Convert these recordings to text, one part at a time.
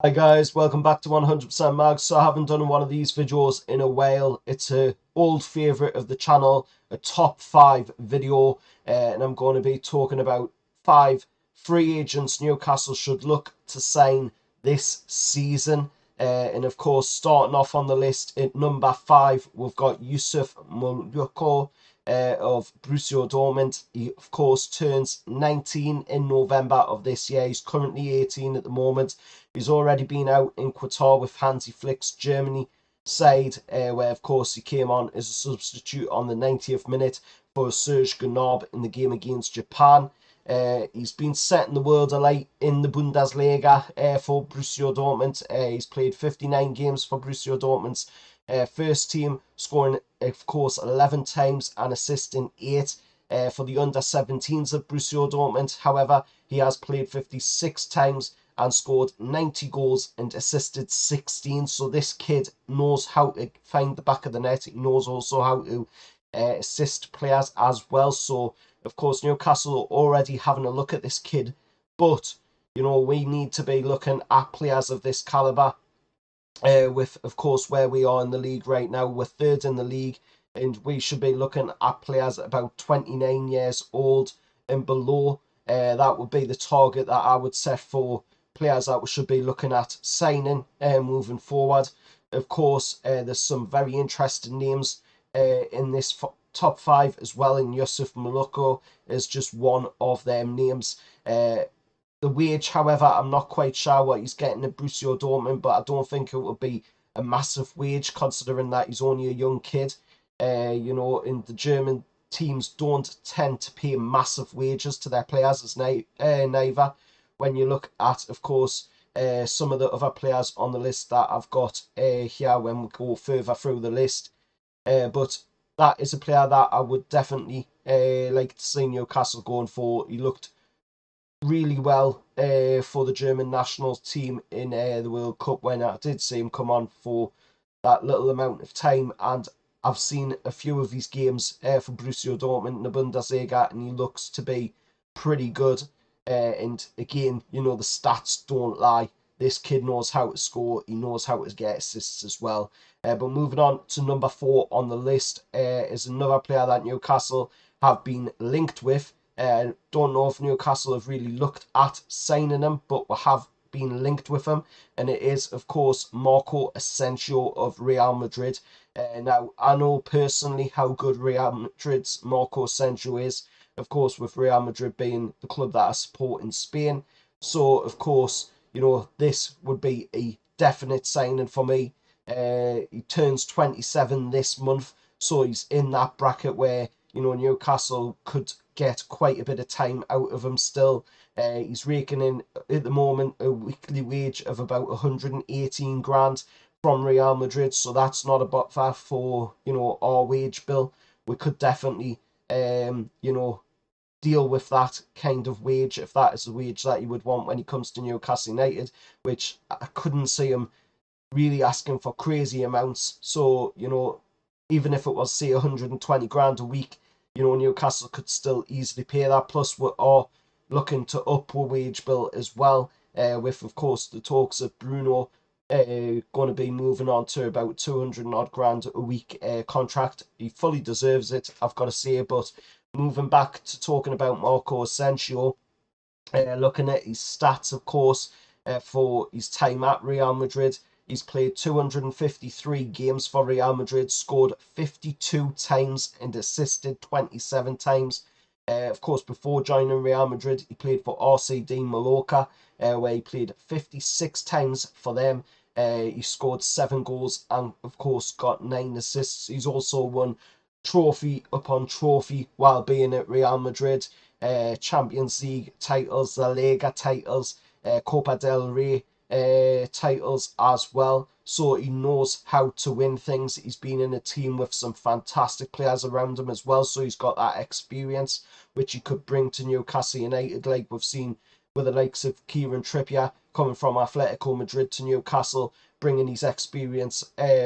Hi guys, welcome back to 100% Mag. So I haven't done one of these videos in a while. It's a old favourite of the channel, a top 5 video, and I'm going to be talking about 5 free agents Newcastle should look to sign this season. And of course, starting off on the list at number 5, we've got Yusuf Moluko of Borussia Dortmund. He, of course, turns 19 in November of this year. He's currently 18 at the moment. He's already been out in Qatar with Hansi Flick's Germany side, where, of course, he came on as a substitute on the 90th minute for Serge Gnabry in the game against Japan. He's been setting the world alight in the Bundesliga for Borussia Dortmund. He's played 59 games for Borussia Dortmund's first team, scoring, of course, 11 times and assisting 8 for the under-17s of Borussia Dortmund. However, he has played 56 times and scored 90 goals and assisted 16. So this kid knows how to find the back of the net. He knows also how to assist players as well. So, of course, Newcastle are already having a look at this kid. But, we need to be looking at players of this calibre. With, of course, where we are in the league right now. We're third in the league, and we should be looking at players about 29 years old and below. That would be the target that I would set for players that we should be looking at signing moving forward. Of course, there's some very interesting names in this top 5 as well, and Yusuf Moloko is just one of them names. The wage, however, I'm not quite sure what he's getting at Borussia Dortmund, but I don't think it would be a massive wage considering that he's only a young kid. In the German teams don't tend to pay massive wages to their players as neither. When you look at, of course, some of the other players on the list that I've got here when we go further through the list. But that is a player that I would definitely like to see Newcastle going for. He looked really well for the German national team in the World Cup when I did see him come on for that little amount of time. And I've seen a few of his games for Borussia Dortmund in the Bundesliga, and he looks to be pretty good. And again, the stats don't lie. This kid knows how to score. He knows how to get assists as well. But moving on to number 4 on the list is another player that Newcastle have been linked with. Don't know if Newcastle have really looked at signing him, but we have been linked with him, and it is, of course, Marco Asensio of Real Madrid. Now, I know personally how good Real Madrid's Marco Asensio is, of course, with Real Madrid being the club that I support in Spain. So, of course, this would be a definite signing for me. He turns 27 this month, so he's in that bracket where Newcastle could get quite a bit of time out of him still. He's raking in at the moment a weekly wage of about 118 grand from Real Madrid, so that's not a bad far for our wage bill. We could definitely deal with that kind of wage if that is the wage that you would want when he comes to Newcastle United, which I couldn't see him really asking for crazy amounts. So, even if it was, say, 120 grand a week, Newcastle could still easily pay that. Plus, we are looking to up our wage bill as well, with, of course, the talks of Bruno going to be moving on to about 200 odd grand a week contract. He fully deserves it, I've got to say. But moving back to talking about Marco Asensio, looking at his stats, of course, for his time at Real Madrid. He's played 253 games for Real Madrid, scored 52 times and assisted 27 times. Of course, before joining Real Madrid, he played for RCD Mallorca, where he played 56 times for them. He scored 7 goals and, of course, got 9 assists. He's also won trophy upon trophy while being at Real Madrid. Champions League titles, La Liga titles, Copa del Rey titles as well. So he knows how to win things. He's been in a team with some fantastic players around him as well. So he's got that experience which he could bring to Newcastle United, like we've seen with the likes of Kieran Trippier coming from Atletico Madrid to Newcastle, bringing his experience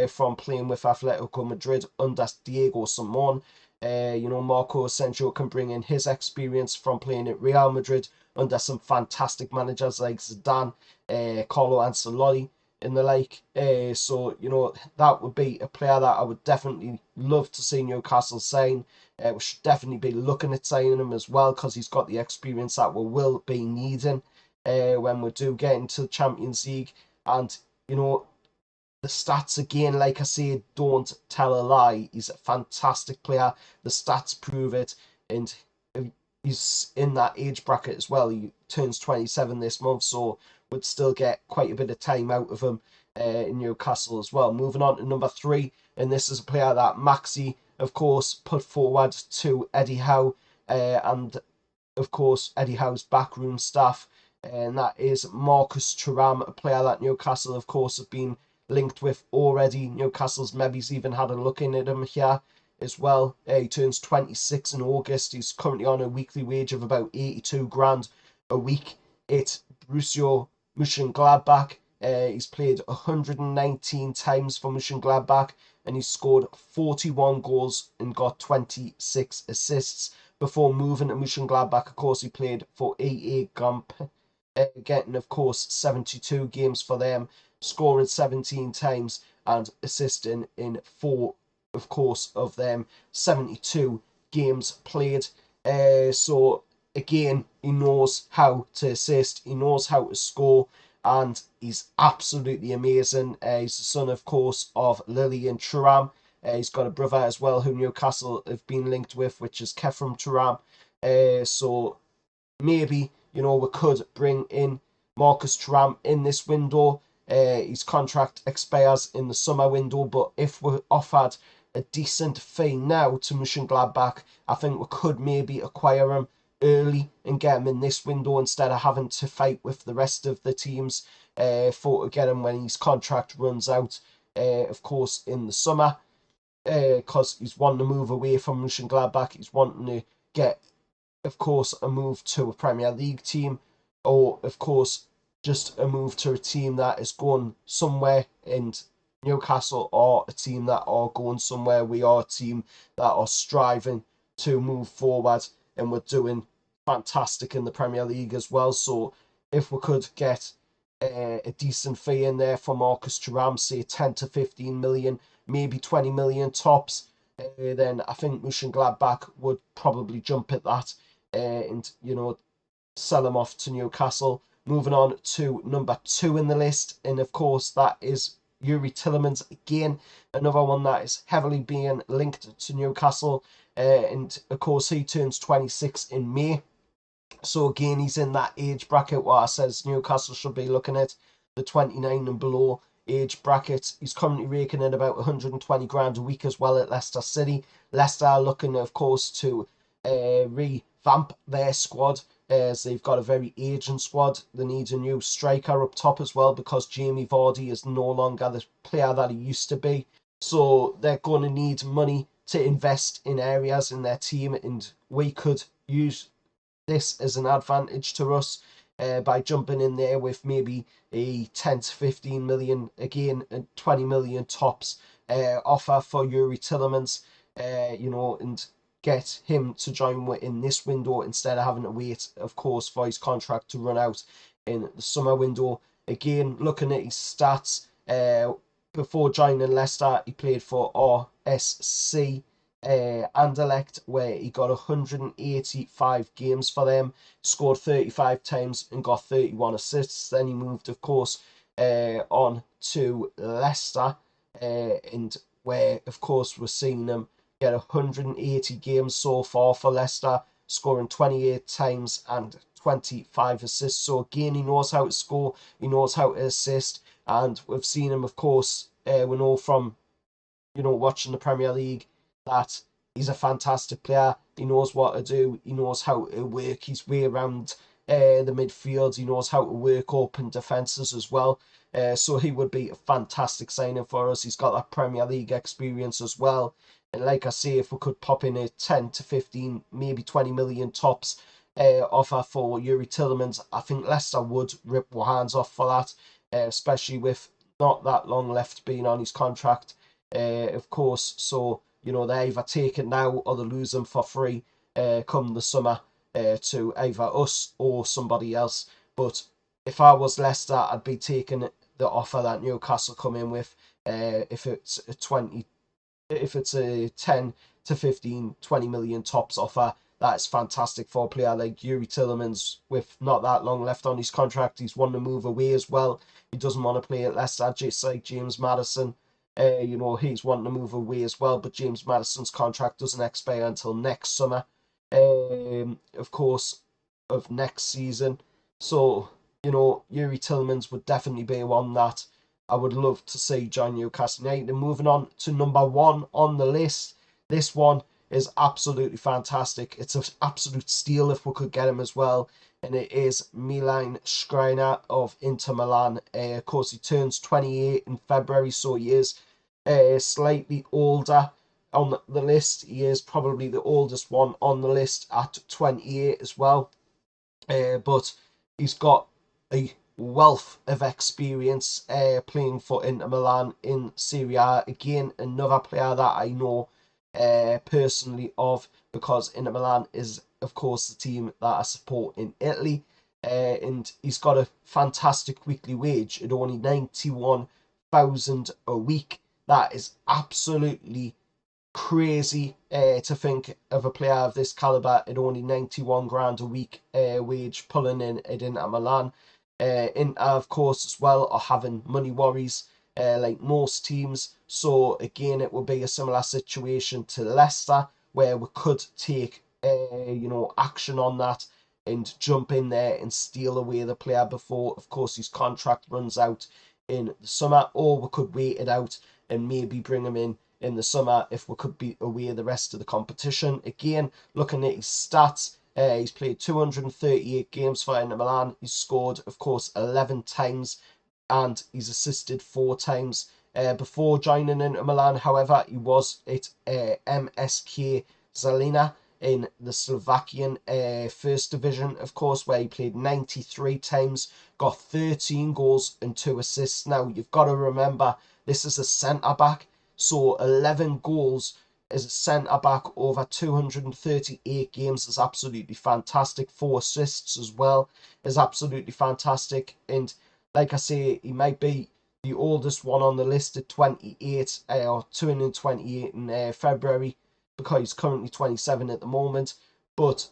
from playing with Atletico Madrid under Diego Simon. Marco Asensio can bring in his experience from playing at Real Madrid under some fantastic managers like Zidane, Carlo Ancelotti, and the like. So, you know, that would be a player that I would definitely love to see Newcastle sign. We should definitely be looking at signing him as well, because he's got the experience that we will be needing when we do get into the Champions League. And, you know, the stats again, like I say, don't tell a lie. He's a fantastic player. The stats prove it, and he's in that age bracket as well. He turns 27 this month, so would still get quite a bit of time out of him in Newcastle as well. Moving on to number 3, and this is a player that Maxi, of course, put forward to Eddie Howe and, of course, Eddie Howe's backroom staff, and that is Marcus Thuram, a player that Newcastle, of course, have been linked with already. Newcastle's maybe even had a look in at him here as well. He turns 26 in August. He's currently on a weekly wage of about 82 grand a week at Borussia Mönchengladbach. He's played 119 times for Mönchengladbach, and he's scored 41 goals and got 26 assists. Before moving to Mönchengladbach, of course, he played for AA Gump, getting, of course, 72 games for them, scoring 17 times and assisting in 4, of course, of them 72 games played. So again, he knows how to assist, he knows how to score, and he's absolutely amazing. He's the son, of course, of Lilian Thuram. He's got a brother as well who Newcastle have been linked with, which is Kefram Thuram. So maybe, you know, we could bring in Marcus Thuram in this window. His contract expires in the summer window, but if we're offered a decent fee now to Mönchengladbach, I think we could maybe acquire him early and get him in this window instead of having to fight with the rest of the teams to get him when his contract runs out, of course, in the summer, because he's wanting to move away from Mönchengladbach. He's wanting to get, of course, a move to a Premier League team, or, of course, just a move to a team that is going somewhere, and Newcastle are a team that are going somewhere. We are a team that are striving to move forward, and we're doing fantastic in the Premier League as well. So if we could get a decent fee in there for Marcus Thuram, say 10 to 15 million, maybe 20 million tops, then I think Mönchengladbach would probably jump at that and, you know, sell him off to Newcastle. Moving on to number 2 in the list, and of course that is Youri Tielemans, again another one that is heavily being linked to Newcastle, and of course he turns 26 in May. So again, he's in that age bracket where I says Newcastle should be looking at the 29 and below age bracket. He's currently raking in about 120 grand a week as well at Leicester City. Leicester are looking, of course, to revamp their squad, as they've got a very aging squad. They need a new striker up top as well, because Jamie Vardy is no longer the player that he used to be. So they're going to need money to invest in areas in their team, and we could use this as an advantage to us by jumping in there with maybe a 10 to 15 million, again, and 20 million tops offer for Youri Tielemans, you know, and get him to join in this window instead of having to wait, of course, for his contract to run out in the summer window. Again, looking at his stats, before joining Leicester, he played for RSC Anderlecht, where he got 185 games for them, scored 35 times and got 31 assists. Then he moved, of course, on to Leicester, and where, of course, we're seeing him get 180 games so far for Leicester, scoring 28 times and 25 assists. So again, he knows how to score, he knows how to assist, and we've seen him, of course, we know from, you know, watching the Premier League, that he's a fantastic player. He knows what to do. He knows how to work his way around the midfield. He knows how to work open defences as well. So he would be a fantastic signing for us. He's got that Premier League experience as well. And like I say, if we could pop in a 10 to 15, maybe 20 million tops offer for Youri Tielemans, I think Leicester would rip our hands off for that, especially with not that long left being on his contract, of course. So, you know, they either take it now or they lose him for free come the summer. to either us or somebody else. But if I was Leicester, I'd be taking the offer that Newcastle come in with. If it's a 10 to 15, 20 million tops offer, that's fantastic for a player like Yuri Tillemans with not that long left on his contract. He's wanting to move away as well. He doesn't want to play at Leicester, just like James Maddison. He's wanting to move away as well, but James Maddison's contract doesn't expire until next summer, of course, of next season. So, Yuri Tillemans would definitely be one that I would love to see join Newcastle United. And moving on to number 1 on the list, this one is absolutely fantastic. It's an absolute steal if we could get him as well. And it is Milan Skriniar of Inter Milan. Of course, he turns 28 in February, so he is slightly older on the list. He is probably the oldest one on the list at 28 as well. But he's got a wealth of experience playing for Inter Milan in Serie A. Again, another player that I know personally of, because Inter Milan is, of course, the team that I support in Italy. And he's got a fantastic weekly wage at only 91,000 a week. That is absolutely crazy to think of a player of this caliber at only 91 grand a week wage pulling in at Inter Milan. Inter, of course, as well, are having money worries like most teams. So again, it will be a similar situation to Leicester, where we could take action on that and jump in there and steal away the player before, of course, his contract runs out in the summer, or we could wait it out and maybe bring him in the summer if we could beat away the rest of the competition. Again, looking at his stats, he's played 238 games for Inter Milan. He's scored, of course, 11 times, and he's assisted 4 times. Before joining Inter Milan, however, he was at MSK Zalina in the Slovakian First Division, of course, where he played 93 times, got 13 goals and 2 assists. Now, you've got to remember, this is a centre-back, so 11 goals as a centre-back over 238 games is absolutely fantastic. 4 assists as well is absolutely fantastic. And like I say, he might be the oldest one on the list at 28, or turning 28 in February, because he's currently 27 at the moment. But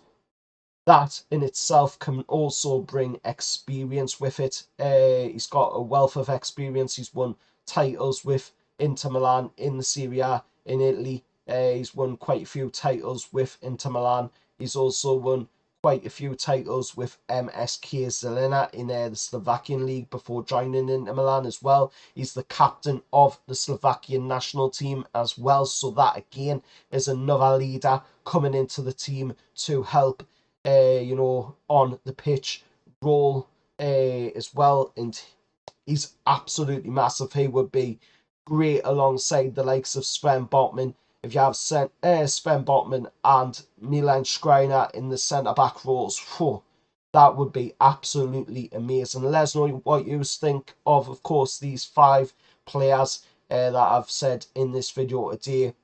that in itself can also bring experience with it. He's got a wealth of experience. He's won titles with Inter Milan in the Serie A in Italy. He's won quite a few titles with Inter Milan. He's also won quite a few titles with MSK Zalina in the Slovakian league before joining Inter Milan as well. He's the captain of the Slovakian national team as well. So that again is another leader coming into the team to help, on the pitch role as well. And he's absolutely massive. He would be great alongside the likes of Sven Botman. If you have Sven Botman and Milan Skriniar in the centre-back roles, that would be absolutely amazing. Let us know what you think of course, these 5 players that I've said in this video today.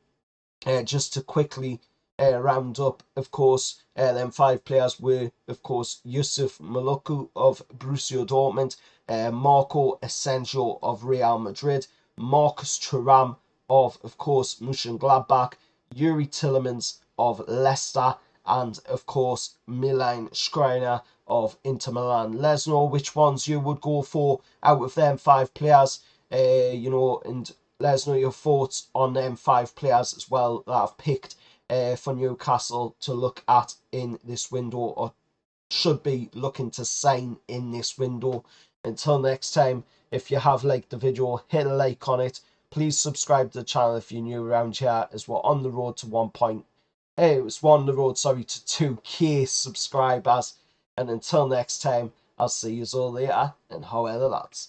Just to quickly round up, of course, them 5 players were, of course, Yusuf Maluku of Borussia Dortmund, Marco Asensio of Real Madrid, Marcus Thuram of course, Mönchengladbach, Yuri Tillemans of Leicester, and, of course, Milan Skriniar of Inter Milan. Let us know which ones you would go for out of them 5 players, and let us know your thoughts on them 5 players as well that I've picked for Newcastle to look at in this window, or should be looking to sign in this window. Until next time, if you have liked the video, hit a like on it. Please subscribe to the channel if you're new around here, as we're on the road to 2K subscribers. And until next time, I'll see you all later, and how are the lads?